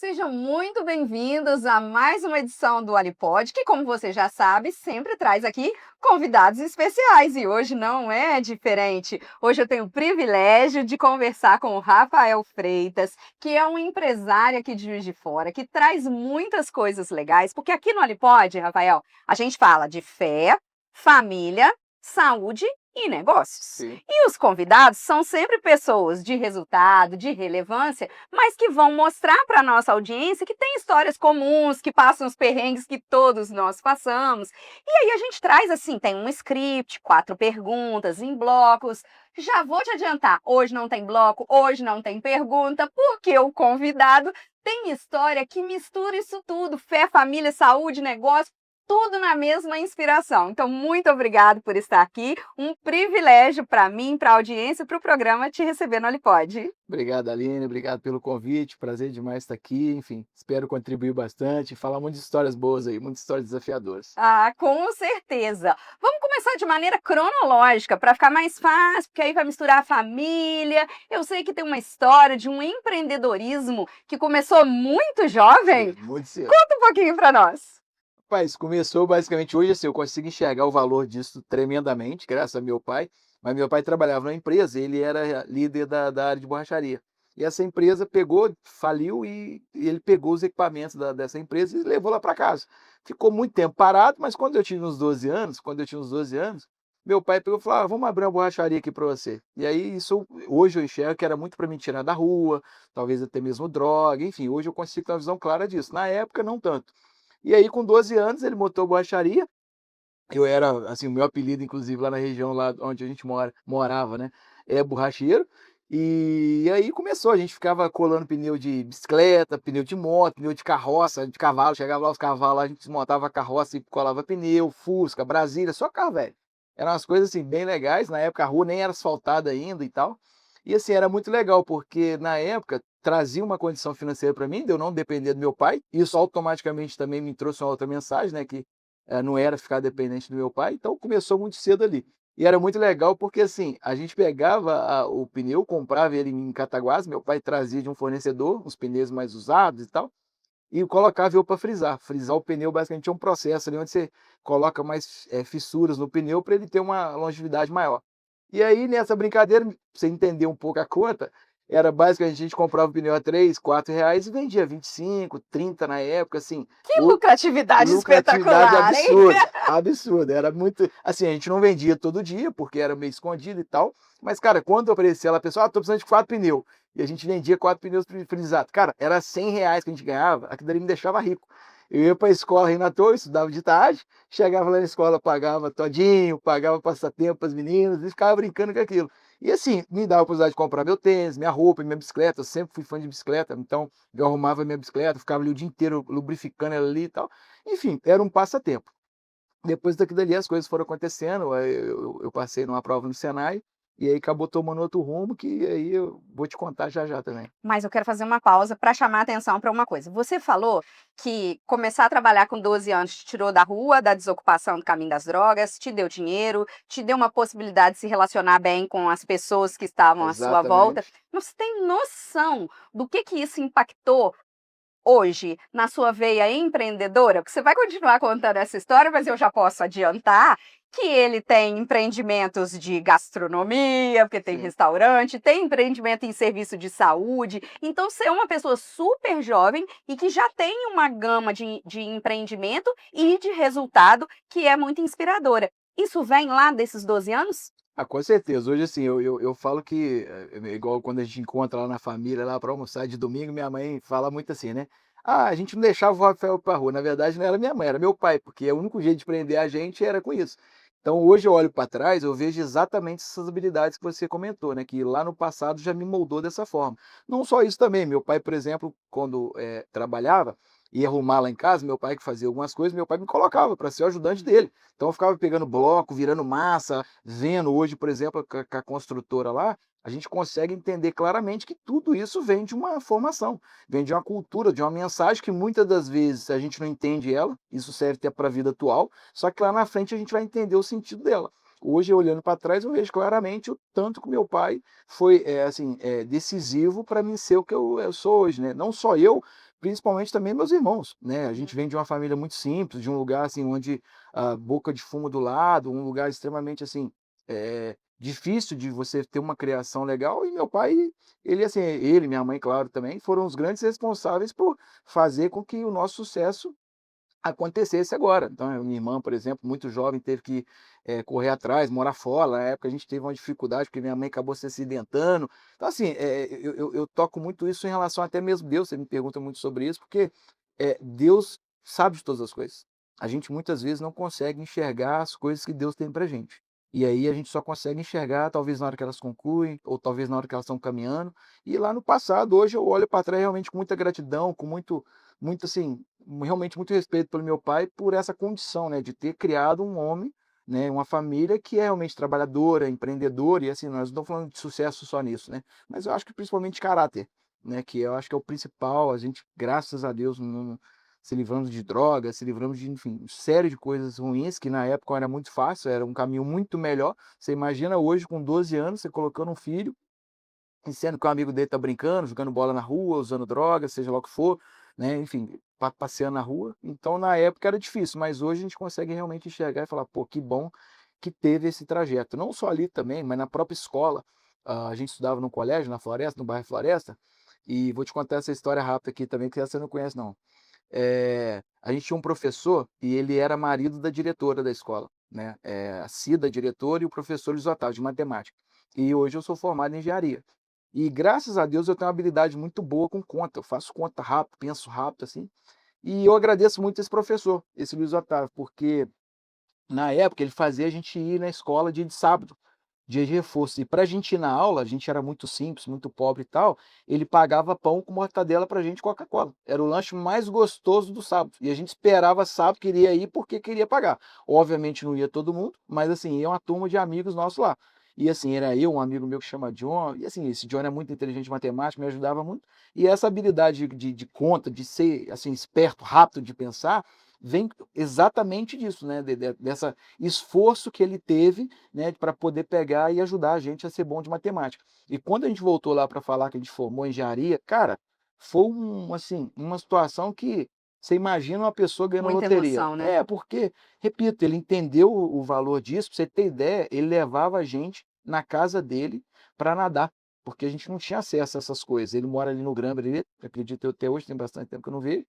Sejam muito bem-vindos a mais uma edição do Alipod, que, como você já sabe, sempre traz aqui convidados especiais e hoje não é diferente. Hoje eu tenho o privilégio de conversar com o Rafael Freitas, que é um empresário aqui de Juiz de Fora, que traz muitas coisas legais, porque aqui no Alipod, Rafael, a gente fala de fé, família, saúde e negócios. Sim. E os convidados são sempre pessoas de resultado, de relevância, mas que vão mostrar para a nossa audiência que tem histórias comuns, que passam os perrengues que todos nós passamos. E aí a gente traz assim, tem um script, 4 perguntas em blocos. Já vou te adiantar, hoje não tem bloco, hoje não tem pergunta, porque o convidado tem história que mistura isso tudo, fé, família, saúde, negócio, tudo na mesma inspiração. Então, muito obrigado por estar aqui. Um privilégio para mim, para a audiência, para o programa te receber no Alipod. Obrigado, Aline. Obrigado pelo convite. Prazer demais estar aqui. Enfim, espero contribuir bastante, falar muitas histórias boas aí, muitas histórias desafiadoras. Ah, com certeza. Vamos começar de maneira cronológica, para ficar mais fácil, porque aí vai misturar a família. Eu sei que tem uma história de um empreendedorismo que começou muito jovem. Cedo, muito cedo. Conta um pouquinho para nós. Rapaz, começou basicamente hoje assim, eu consigo enxergar o valor disso tremendamente, graças a meu pai. Mas meu pai trabalhava numa empresa, ele era líder da área de borracharia. E essa empresa pegou, faliu e ele pegou os equipamentos dessa empresa e levou lá para casa. Ficou muito tempo parado, mas quando eu tinha uns 12 anos, meu pai pegou e falou: vamos abrir uma borracharia aqui para você. E aí isso hoje eu enxergo que era muito para me tirar da rua, talvez até mesmo droga, enfim, hoje eu consigo ter uma visão clara disso. Na época não tanto. E aí, com 12 anos, ele montou a borracharia. Eu era, assim, o meu apelido, inclusive, lá na região lá onde a gente morava, né, é borracheiro. E aí começou, a gente ficava colando pneu de bicicleta, pneu de moto, pneu de carroça, de cavalo. Chegava lá os cavalos, lá, a gente desmontava a carroça e colava pneu, Fusca, Brasília, só carro velho. Eram umas coisas, assim, bem legais. Na época a rua nem era asfaltada ainda e tal. E assim, era muito legal, porque na época trazia uma condição financeira para mim, de eu não depender do meu pai. Isso automaticamente também me trouxe uma outra mensagem, né, que não era ficar dependente do meu pai, então começou muito cedo ali. E era muito legal porque, assim, a gente pegava o pneu, comprava ele em Cataguases, meu pai trazia de um fornecedor, os pneus mais usados e tal, e colocava eu para frisar. Frisar o pneu basicamente é um processo ali onde você coloca mais fissuras no pneu para ele ter uma longevidade maior. E aí, nessa brincadeira, pra você entender um pouco a conta, era basicamente a gente comprava o pneu a 3, 4 reais e vendia 25, 30 na época, assim. Que lucratividade Lucratividade espetacular, hein? absurda, absurda. Era muito. Assim, a gente não vendia todo dia, porque era meio escondido e tal. Mas, cara, quando aparecia lá, a pessoa, tô precisando de 4 pneus. E a gente vendia 4 pneus frisados. Cara, era 100 reais que a gente ganhava, aquilo dali me deixava rico. Eu ia para a escola rindo à toa, estudava de tarde, chegava lá na escola, pagava todinho, pagava passatempo para as meninas e ficava brincando com aquilo. E assim, me dava a oportunidade de comprar meu tênis, minha roupa, minha bicicleta. Eu sempre fui fã de bicicleta, então eu arrumava minha bicicleta, ficava ali o dia inteiro lubrificando ela ali e tal. Enfim, era um passatempo. Depois daquilo dali as coisas foram acontecendo, aí eu passei numa prova no Senai, e aí acabou tomando outro rumo, que aí eu vou te contar já já também. Mas eu quero fazer uma pausa para chamar a atenção para uma coisa. Você falou que começar a trabalhar com 12 anos te tirou da rua, da desocupação do caminho das drogas, te deu dinheiro, te deu uma possibilidade de se relacionar bem com as pessoas que estavam à sua volta. Exatamente. Mas você tem noção do que isso impactou hoje na sua veia empreendedora? Porque você vai continuar contando essa história, mas eu já posso adiantar que ele tem empreendimentos de gastronomia, porque tem Sim. restaurante, tem empreendimento em serviço de saúde. Então, você é uma pessoa super jovem e que já tem uma gama de empreendimento e de resultado que é muito inspiradora. Isso vem lá desses 12 anos? Ah, com certeza. Hoje, assim, eu falo que, igual quando a gente encontra lá na família, lá para almoçar de domingo, minha mãe fala muito assim, né? Ah, a gente não deixava o Rafael para rua. Na verdade, não era minha mãe, era meu pai, porque o único jeito de prender a gente era com isso. Então, hoje eu olho para trás, eu vejo exatamente essas habilidades que você comentou, né? Que lá no passado já me moldou dessa forma. Não só isso também, meu pai, por exemplo, quando trabalhava, ia arrumar lá em casa, meu pai que fazia algumas coisas, meu pai me colocava para ser o ajudante dele. Então eu ficava pegando bloco, virando massa, vendo hoje, por exemplo, com a construtora lá, a gente consegue entender claramente que tudo isso vem de uma formação, vem de uma cultura, de uma mensagem que muitas das vezes a gente não entende ela, isso serve até para a vida atual, só que lá na frente a gente vai entender o sentido dela. Hoje, olhando para trás, eu vejo claramente o tanto que meu pai foi assim, decisivo para mim ser o que eu sou hoje, né? Não só eu, principalmente também meus irmãos, né? A gente vem de uma família muito simples, de um lugar assim onde a boca de fumo do lado, um lugar extremamente assim difícil de você ter uma criação legal. E meu pai, ele assim, ele, minha mãe, claro, também foram os grandes responsáveis por fazer com que o nosso sucesso acontecesse agora. Então, a minha irmã, por exemplo, muito jovem, teve que correr atrás, morar fora. Na época a gente teve uma dificuldade, porque minha mãe acabou se acidentando. Então, assim, eu toco muito isso em relação até mesmo Deus. Você me pergunta muito sobre isso, porque Deus sabe de todas as coisas. A gente muitas vezes não consegue enxergar as coisas que Deus tem pra gente. E aí a gente só consegue enxergar talvez na hora que elas concluem, ou talvez na hora que elas estão caminhando. E lá no passado, hoje eu olho para trás realmente com muita gratidão, com muito assim, realmente muito respeito pelo meu pai por essa condição, né, de ter criado um homem, né, uma família que é realmente trabalhadora, empreendedora. E assim, nós não estamos falando de sucesso só nisso, né, mas eu acho que principalmente de caráter, né, que eu acho que é o principal. A gente, graças a Deus, não se livramos de drogas, se livramos de, enfim, série de coisas ruins que na época era muito fácil, era um caminho muito melhor. Você imagina hoje com 12 anos, você colocando um filho e sendo que o amigo dele tá brincando, jogando bola na rua, usando drogas, seja lá o que for, né, enfim, passeando na rua. Então, na época era difícil, mas hoje a gente consegue realmente enxergar e falar: "Pô, que bom que teve esse trajeto". Não só ali também, mas na própria escola. A gente estudava no colégio, na Floresta, no bairro Floresta, e vou te contar essa história rápida aqui também, que essa você não conhece não. A gente tinha um professor e ele era marido da diretora da escola, né, a Cida, diretora, e o professor Luiz Otávio, de matemática. E hoje eu sou formado em engenharia. E graças a Deus eu tenho uma habilidade muito boa com conta, eu faço conta rápido, penso rápido assim, e eu agradeço muito esse professor, esse Luiz Otávio, porque na época ele fazia a gente ir na escola dia de sábado, dia de reforço. E para a gente ir na aula, a gente era muito simples, muito pobre e tal, ele pagava pão com mortadela pra gente e Coca-Cola. Era o lanche mais gostoso do sábado. E a gente esperava sábado, queria ir porque queria pagar. Obviamente não ia todo mundo, mas assim, ia uma turma de amigos nossos lá. E assim, era eu, um amigo meu que chama John, e assim, esse John é muito inteligente em matemática, me ajudava muito. E essa habilidade de conta, de ser assim, esperto, rápido de pensar, vem exatamente disso, né? Dessa esforço que ele teve, né, para poder pegar e ajudar a gente a ser bom de matemática. E quando a gente voltou lá para falar que a gente formou engenharia, cara, foi assim, uma situação que você imagina uma pessoa ganhando Muita loteria. emoção, né? Porque, repito, ele entendeu o valor disso. Pra você ter ideia, ele levava a gente na casa dele para nadar, porque a gente não tinha acesso a essas coisas. Ele mora ali no Grambre, acredito eu, até hoje, tem bastante tempo que eu não vejo.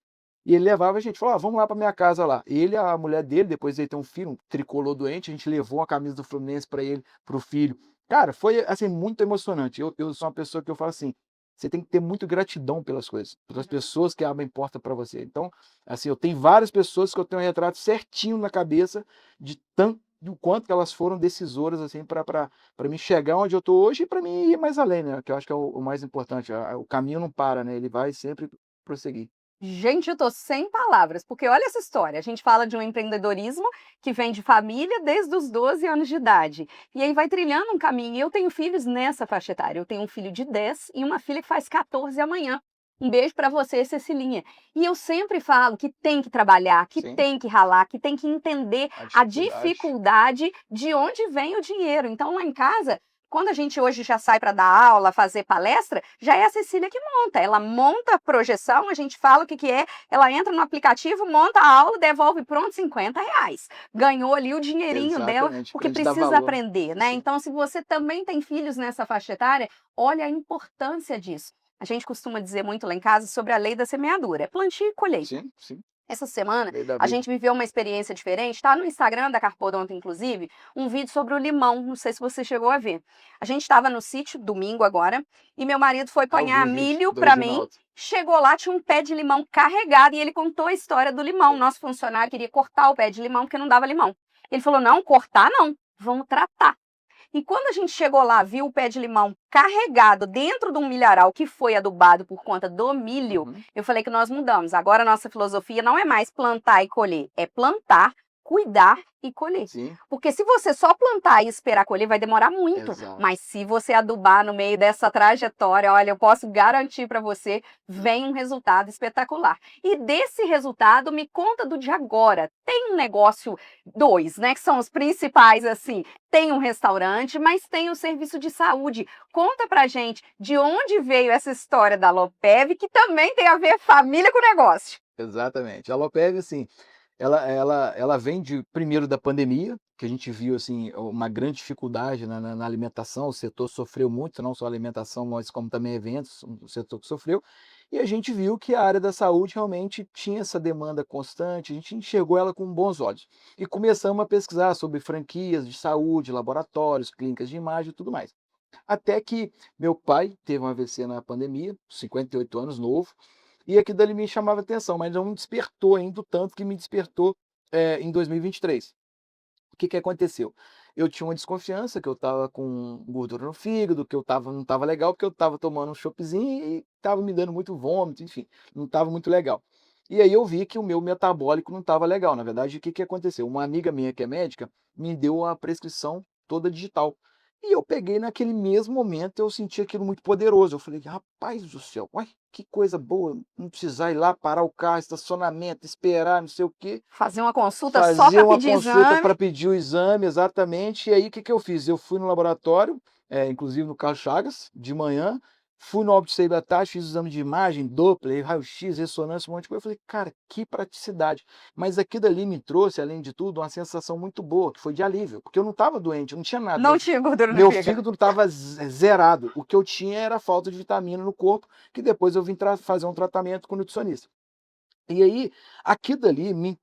E ele levava a gente, falou: vamos lá para minha casa lá. Ele, a mulher dele, depois ele tem um filho, um tricolor doente, a gente levou uma camisa do Fluminense para ele, para o filho. Cara, foi assim muito emocionante. Eu sou uma pessoa que eu falo assim, você tem que ter muito gratidão pelas coisas, pelas pessoas que abrem porta para você. Então, assim, eu tenho várias pessoas que eu tenho um retrato certinho na cabeça de tanto do quanto que elas foram decisoras assim para me chegar onde eu estou hoje e para mim ir mais além, né? Que eu acho que é o mais importante. O caminho não para, né? Ele vai sempre prosseguir. Gente, eu tô sem palavras, porque olha essa história. A gente fala de um empreendedorismo que vem de família desde os 12 anos de idade. E aí vai trilhando um caminho. E eu tenho filhos nessa faixa etária. Eu tenho um filho de 10 e uma filha que faz 14 amanhã. Um beijo pra você, Cecilinha. E eu sempre falo que tem que trabalhar, que Sim, tem que ralar, que tem que entender a a dificuldade. dificuldade de onde vem o dinheiro. Então, lá em casa, quando a gente hoje já sai para dar aula, fazer palestra, já é a Cecília que monta. Ela monta a projeção, a gente fala o que, que é, ela entra no aplicativo, monta a aula, devolve pronto R$ 50. Ganhou ali o dinheirinho dela, Exatamente, pra porque gente dar precisa valor, né. aprender, né? Sim, Então, se você também tem filhos nessa faixa etária, olha a importância disso. A gente costuma dizer muito lá em casa sobre a lei da semeadura, é plantio e colheita. sim, sim, Essa semana, lei da a vida. gente viveu uma experiência diferente. Tá no Instagram da Carpodonto, inclusive, um vídeo sobre o limão. Não sei se você chegou a ver. A gente estava no sítio, domingo agora, e meu marido foi Ah, eu vi apanhar o vídeo milho do para mim. Reginaldo. Chegou lá, tinha um pé de limão carregado e ele contou a história do limão. Nosso funcionário queria cortar o pé de limão porque não dava limão. Ele falou: não, cortar não, vamos tratar. E quando a gente chegou lá, viu o pé de limão carregado dentro de um milharal que foi adubado por conta do milho, Uhum. eu falei que nós mudamos. Agora a nossa filosofia não é mais plantar e colher, é plantar, cuidar e colher. Sim, Porque se você só plantar e esperar colher, vai demorar muito. exato. Mas se você adubar no meio dessa trajetória, olha, eu posso garantir para você, vem um resultado espetacular. E desse resultado, me conta do de agora. Tem um negócio, dois, né, que são os principais, assim. Tem um restaurante, mas tem o serviço de saúde. Conta pra gente de onde veio essa história da Lopev, que também tem a ver família com negócio. Exatamente. A Lopeve, assim, ela vem de primeiro da pandemia, que a gente viu, assim, uma grande dificuldade na alimentação, o setor sofreu muito, não só a alimentação, mas como também eventos, um setor que sofreu, e a gente viu que a área da saúde realmente tinha essa demanda constante, a gente enxergou ela com bons olhos. E começamos a pesquisar sobre franquias de saúde, laboratórios, clínicas de imagem e tudo mais. Até que meu pai teve um AVC na pandemia, 58 anos, novo, e aquilo dali me chamava atenção, mas não me despertou ainda o tanto que me despertou, em 2023. O que que aconteceu? Eu tinha uma desconfiança que eu estava com gordura no fígado, que eu não estava legal, porque eu estava tomando um choppzinho e estava me dando muito vômito, enfim, não estava muito legal. E aí eu vi que o meu metabólico não estava legal. Na verdade, o que que aconteceu? Uma amiga minha que é médica me deu a prescrição toda digital. E eu peguei naquele mesmo momento, eu senti aquilo muito poderoso. Eu falei: "Rapaz do céu, uai, que coisa boa, não precisar ir lá parar o carro, estacionamento, esperar, não sei o quê". Fazer uma consulta só Fazer para uma pedir consulta exame. para pedir o exame, exatamente. E aí o que que eu fiz? Eu fui no laboratório, inclusive no Carlos Chagas, de manhã, fui no Albert Sabin à tarde, fiz o exame de imagem, Doppler, raio-x, ressonância, um monte de coisa. Eu falei: "Cara, que praticidade". Mas aquilo ali me trouxe, além de tudo, uma sensação muito boa, que foi de alívio, porque eu não estava doente, eu não tinha nada, Não tinha gordura no meu fígado. fígado estava zerado. O que eu tinha era falta de vitamina no corpo, que depois eu vim fazer um tratamento com nutricionista. E aí, aquilo dali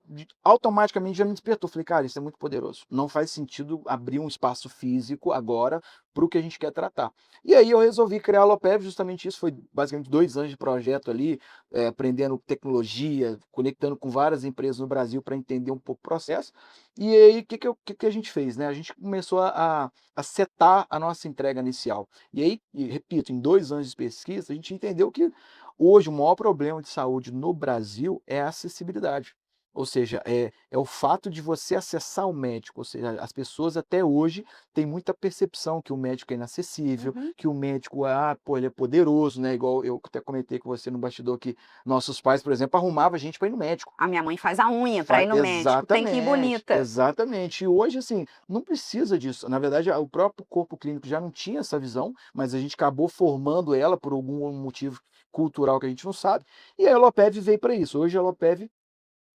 automaticamente já me despertou. Falei: "Cara, isso é muito poderoso. Não faz sentido abrir um espaço físico agora para o que a gente quer tratar". E aí eu resolvi criar a Alopev, justamente isso, foi basicamente 2 anos de projeto ali, aprendendo tecnologia, conectando com várias empresas no Brasil para entender um pouco o processo. E aí, o que que a gente fez, né, a gente começou a setar a nossa entrega inicial. E aí, repito, em 2 anos de pesquisa, a gente entendeu que hoje, o maior problema de saúde no Brasil é a acessibilidade. Ou seja, é o fato de você acessar o médico. Ou seja, as pessoas até hoje têm muita percepção que o médico é inacessível, Uhum. que o médico, pô, ele é poderoso, né? Igual eu até comentei com você no bastidor que nossos pais, por exemplo, arrumavam a gente para ir no médico. A minha mãe faz a unha para ir no médico, tem que ir Exatamente, bonita. exatamente. E hoje, assim, não precisa disso. Na verdade, o próprio corpo clínico já não tinha essa visão, mas a gente acabou formando ela por algum motivo cultural que a gente não sabe. E a Elopev veio para isso. Hoje a Elopev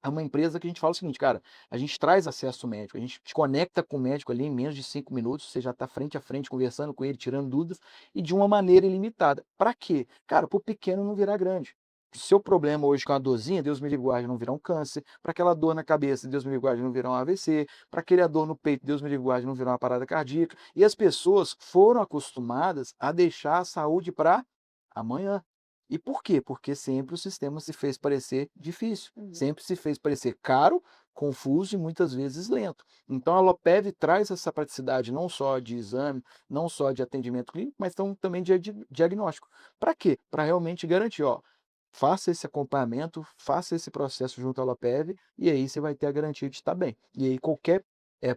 é uma empresa que a gente fala o seguinte, cara, a gente traz acesso médico, a gente te conecta com o médico ali em menos de 5 minutos, você já está frente a frente conversando com ele, tirando dúvidas, e de uma maneira ilimitada. Para quê? Cara, para o pequeno não virar grande. Seu problema hoje com a dorzinha, Deus me livre e guarde, não virar um câncer. Para aquela dor na cabeça, Deus me livre e guarde, não virar um AVC. Para aquele dor no peito, Deus me livre e guarde, não virar uma parada cardíaca. E as pessoas foram acostumadas a deixar a saúde para amanhã. E por quê? Porque sempre o sistema se fez parecer difícil, Uhum. sempre se fez parecer caro, confuso e muitas vezes lento. Então a Lopev traz essa praticidade não só de exame, não só de atendimento clínico, mas também de diagnóstico. Para quê? Para realmente garantir, ó, faça esse acompanhamento, faça esse processo junto à Lopev e aí você vai ter a garantia de estar bem. E aí qualquer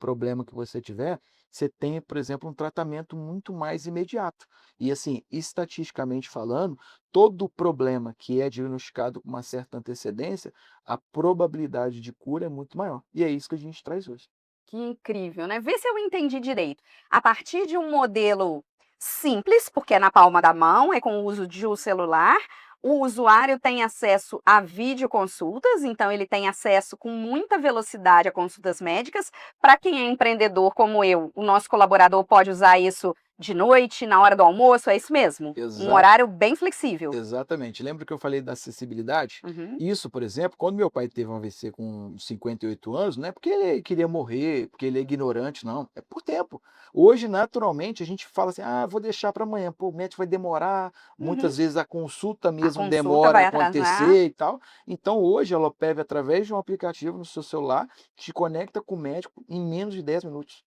problema que você tiver, você tem, por exemplo, um tratamento muito mais imediato. E assim, estatisticamente falando, todo problema que é diagnosticado com uma certa antecedência, a probabilidade de cura é muito maior. E é isso que a gente traz hoje. Que incrível, né? Vê se eu entendi direito. A partir de um modelo simples, porque é na palma da mão, é com o uso de um celular, o usuário tem acesso a videoconsultas, então ele tem acesso com muita velocidade a consultas médicas. Para quem é empreendedor como eu, o nosso colaborador pode usar isso de noite, na hora do almoço, é isso mesmo? Um Exato. horário bem flexível. Exatamente. Lembra que eu falei da acessibilidade? Uhum, Isso, por exemplo, quando meu pai teve um AVC com 58 anos, não é porque ele queria morrer, porque ele é ignorante, não. É por tempo. Hoje, naturalmente, a gente fala assim: vou deixar para amanhã. Pô, o médico vai demorar. uhum. Muitas vezes a consulta A mesmo consulta demora a vai atrasar. acontecer e tal. Então, hoje, a Lopev, através de um aplicativo no seu celular, te conecta com o médico em menos de 10 minutos.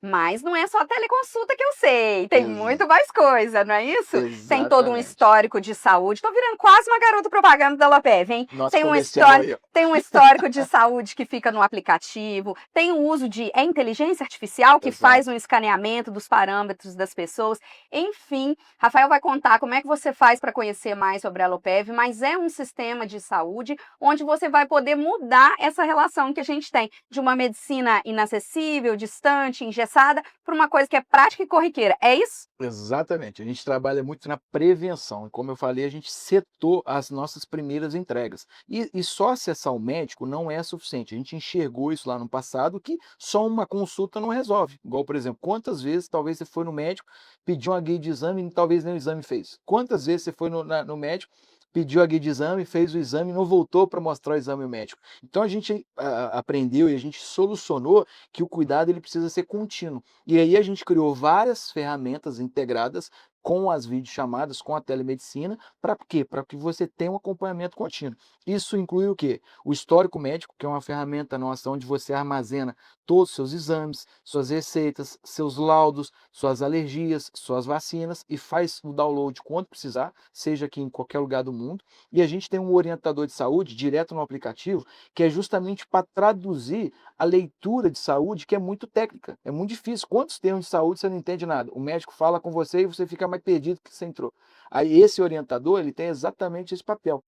Mas não é só a teleconsulta que eu sei, tem Ex- muito mais coisa, não é isso? Tem todo um exatamente. histórico de saúde. Tô virando quase uma garota propaganda da Lopev, hein? Nosso Tem um comercial histórico, aí, ó. tem um histórico de saúde que fica no aplicativo, tem o uso de inteligência artificial que faz Exato. um escaneamento dos parâmetros das pessoas. Enfim, Rafael vai contar como é que você faz para conhecer mais sobre a Lopev, mas é um sistema de saúde onde você vai poder mudar essa relação que a gente tem de uma medicina inacessível, distante, engessada, para uma coisa que é prática e corriqueira. É isso? Exatamente, a gente trabalha muito na prevenção. E como eu falei, a gente setou as nossas primeiras entregas. E só acessar o médico não é suficiente. A gente enxergou isso lá no passado, que só uma consulta não resolve. Igual, por exemplo, quantas vezes talvez você foi no médico, pediu uma guia de exame e talvez nem o exame fez? Quantas vezes você foi no médico, pediu a guia de exame, fez o exame e não voltou para mostrar o exame ao médico? Então a gente aprendeu e a gente solucionou que o cuidado ele precisa ser contínuo. E aí a gente criou várias ferramentas integradas com as videochamadas, com a telemedicina, para quê? Para que você tenha um acompanhamento contínuo. Isso inclui o quê? O histórico médico, que é uma ferramenta nossa onde você armazena todos os seus exames, suas receitas, seus laudos, suas alergias, suas vacinas e faz o download quando precisar, seja aqui em qualquer lugar do mundo. E a gente tem um orientador de saúde direto no aplicativo, que é justamente para traduzir a leitura de saúde, que é muito técnica, é muito difícil. Quantos termos de saúde você não entende nada? O médico fala com você e você fica mais perdido que você entrou. Aí esse orientador, ele tem exatamente esse papel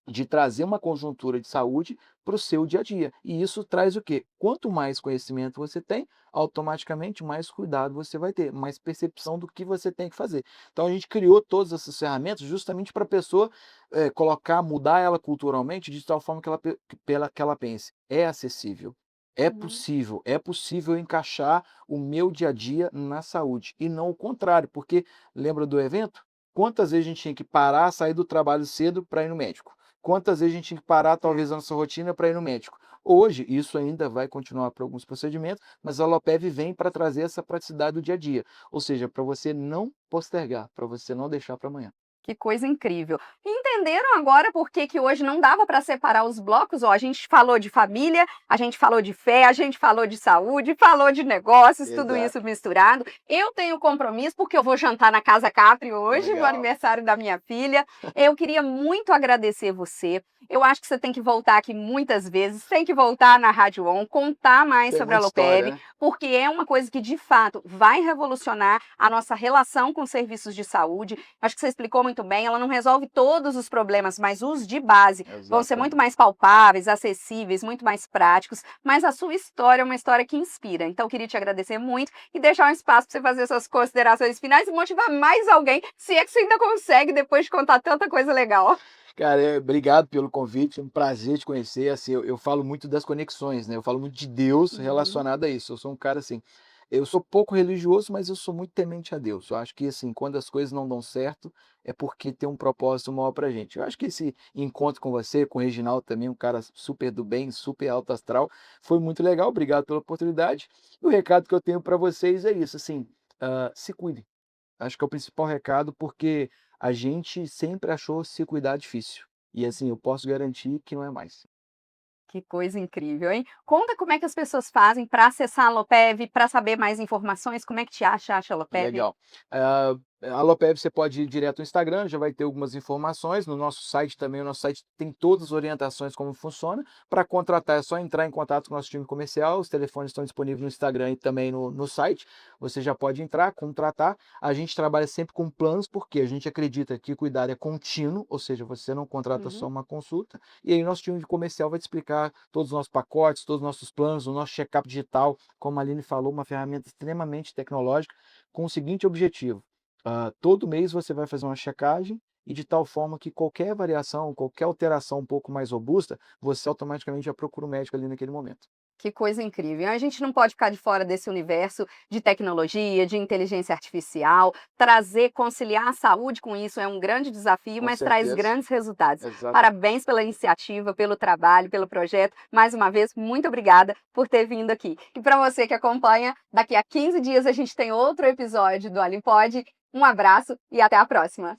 de trazer uma conjuntura de saúde para o seu dia a dia. E isso traz o quê? Quanto mais conhecimento você tem, automaticamente mais cuidado você vai ter, mais percepção do que você tem que fazer. Então a gente criou todas essas ferramentas justamente para a pessoa colocar, mudar ela culturalmente de tal forma que que ela pense. É acessível. Uhum. É possível encaixar o meu dia a dia na saúde e não o contrário, porque lembra do evento? Quantas vezes a gente tinha que parar, sair do trabalho cedo para ir no médico? Quantas vezes a gente tinha que parar, talvez, a nossa rotina para ir no médico? Hoje, isso ainda vai continuar para alguns procedimentos, mas a Alopev vem para trazer essa praticidade do dia a dia. Ou seja, para você não postergar, para você não deixar para amanhã. Que coisa incrível. Entenderam agora por que que hoje não dava para separar os blocos? Ó, a gente falou de família, a gente falou de fé, a gente falou de saúde, falou de negócios, tudo isso Exato. misturado. Eu tenho compromisso porque eu vou jantar na Casa Capri hoje, no Legal. aniversário da minha filha. Eu queria muito agradecer você. Eu acho que você tem que voltar aqui muitas vezes, tem que voltar na Rádio On, contar mais Tem sobre a muita história, Lopev, né? porque é uma coisa que de fato vai revolucionar a nossa relação com serviços de saúde. Acho que você explicou muito bem, ela não resolve todos os problemas, mas os de base vão ser muito Exatamente. mais palpáveis, acessíveis, muito mais práticos, mas a sua história é uma história que inspira. Então, eu queria te agradecer muito e deixar um espaço para você fazer suas considerações finais e motivar mais alguém, se é que você ainda consegue depois de contar tanta coisa legal. Cara, obrigado pelo convite, é um prazer te conhecer. Assim, eu falo muito das conexões, né? Eu falo muito de Deus Uhum. relacionado a isso. Eu sou um cara assim, eu sou pouco religioso, mas eu sou muito temente a Deus. Eu acho que assim, quando as coisas não dão certo, é porque tem um propósito maior pra gente. Eu acho que esse encontro com você, com o Reginaldo também, um cara super do bem, super alto astral, foi muito legal. Obrigado pela oportunidade. E o recado que eu tenho para vocês é isso, assim, se cuidem. Acho que é o principal recado, porque a gente sempre achou se cuidar difícil. E assim, eu posso garantir que não é mais. Que coisa incrível, hein? Conta como é que as pessoas fazem para acessar a Lopev, para saber mais informações, como é que te acha a Lopev? Legal. A Alopev você pode ir direto no Instagram, já vai ter algumas informações. No nosso site também, o nosso site tem todas as orientações como funciona. Para contratar é só entrar em contato com o nosso time comercial, os telefones estão disponíveis no Instagram e também no site. Você já pode entrar, contratar. A gente trabalha sempre com planos, porque a gente acredita que cuidar é contínuo, ou seja, você não contrata só Uhum. uma consulta. E aí nosso time de comercial vai te explicar todos os nossos pacotes, todos os nossos planos, o nosso check-up digital, como a Aline falou, uma ferramenta extremamente tecnológica, com o seguinte objetivo: todo mês você vai fazer uma checagem e de tal forma que qualquer variação, qualquer alteração um pouco mais robusta, você automaticamente já procura o médico ali naquele momento. Que coisa incrível. A gente não pode ficar de fora desse universo de tecnologia, de inteligência artificial. Trazer, conciliar a saúde com isso é um grande desafio, Com mas traz certeza. grandes resultados. Exatamente. Parabéns pela iniciativa, pelo trabalho, pelo projeto. Mais uma vez, muito obrigada por ter vindo aqui. E para você que acompanha, daqui a 15 dias a gente tem outro episódio do Alimpod. Um abraço e até a próxima.